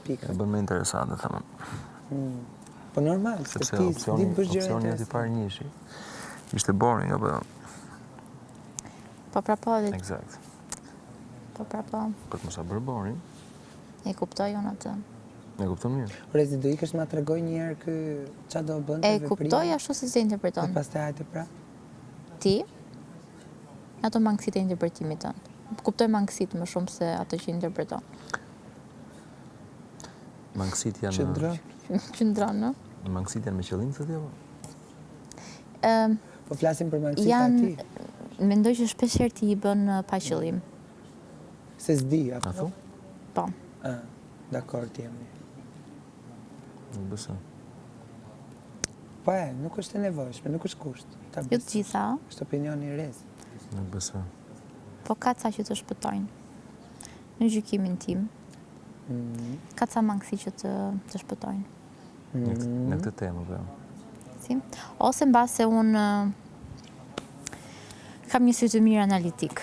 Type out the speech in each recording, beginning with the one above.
pika. E bën më interesante, thëmë. Po normal, Sepse ti opcioni bëj aty parë njëshi, ishte boring, apo... Po prapo, Exact. po prapo. Për të mos a bërë boring, E kuptoj unë atë. e kupton mirë. Rezi, do ikësh ma tregoj një herë qa do bënte E veprime? kuptoj ashtu si se interpreton. Dhe pastaj hajde pra? Ti, ato mangësitë e interpretimit tënd. Kuptoj mangësitë më shumë se ato që interpreton. Mangësit janë... Qëndron, no? Mangësit janë me qëllim të tjela? Po flasim për mangësit ati? Mendoj që shpeshherë ti i bën pa qëllim. Se s'di, apo? A thu? Po. Dakor t'jemi. Nuk besoj. Po nuk është e nevojshme, nuk është kusht. Jo të gjitha. është opinioni i rez. Nuk besoj. Po ka ca që të shpëtojnë. Në gjykimin tim. Ka ca mangësi që të shpëtojnë. Në këtë temë, po. Si? Ose mbase unë kam një sy të mirë analitik.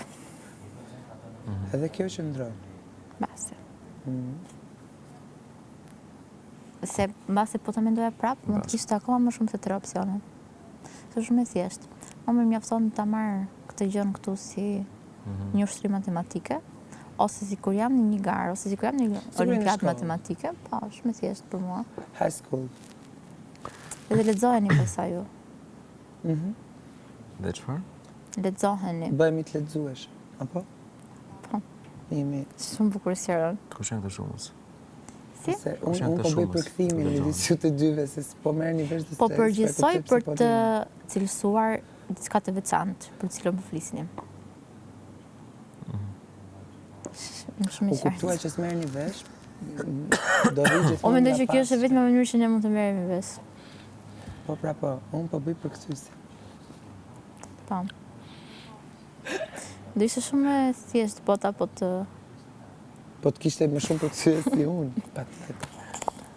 Edhe kjo që ndronë. Mbase. Se mbase po të mendoja prapë, mund të kishte akoma më shumë se 3 opsione. Është shumë e thjeshtë. Më mjafton ta marr këtë gjën këtu si një ushtrim matematike, ose si kur jam në një garë, ose si kur jam në një olimpiadë matematike, po, shumë e thjeshtë për mua. High school. Edhe lexoheni pastaj ju. Dhe çfarë? Lexoheni. Bëhemi të lexuesh, apo? Po. Jemi... Shumë bukur sjeron. Kush janë këto shumës? Si? Unë po bëj përkthimin midis ju të dyve, se po merrni vesh të Po përgjithsoj për të cilësuar diçka të veçantë për cilën po flisnim. U kuptua që s'merrni vesh, do vi gjithmonë. O mendoj që kjo është vetëm mënyrë që ne mund të merremi vesh. Po pra po, unë po bëj përkthyesi. Po. Do ishte shumë e thjeshtë bota po të... Po të kishte më shumë përkthyes si unë, patjetër.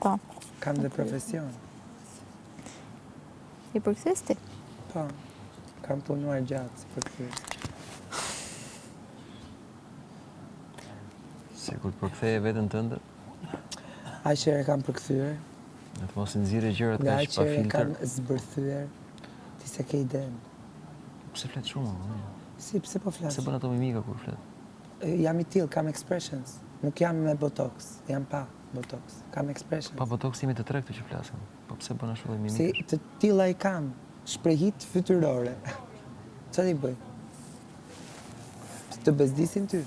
Po. Kam dhe profesion. I përkthyes ti? Po. Kam punuar gjatë si përkthyes. Si kur të përktheje vetën tënde? Aq herë kam përkthyer. Në të mos nxirre gjërat Nga kaq aq pa herë filtr. kam zbërthyer. Ti se ke iden. Pse flet shumë? Si, pse po flas? Pse bën ato mimika kur flet? Jam i tillë, kam expressions. Nuk jam me botox, jam pa botox. Kam expressions. Pa botox jemi të tre këtu që flasim. Po pse bën ashtu lloj mimika? Si të tilla i kam, shprehit fytyrore. Çfarë i bëj? Të bezdisin ty?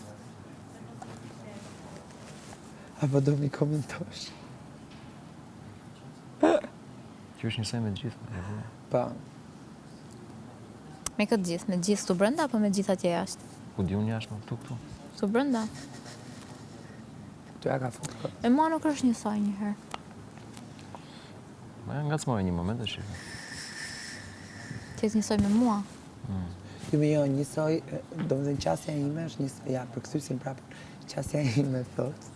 Apo do mi komentosh? Që është njësoj me të gjithë. Pa. Me këtë gjithë, me gjithë të brenda apo me gjithë atje jashtë? Ku di unë jashtë, këtu. Të brenda? Tu ja ka fut. E mua nuk është njësoj njëherë. Ma nga të smoj një moment të shifë. Që të njësoj me mua? Ju me jo, njësoj, do më dhe në qasja ime është njësoj, ja, përkthysin prapë, qasja ime thot,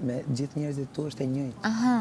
me gjithë njerëzit tu është e njëjtë. Aha.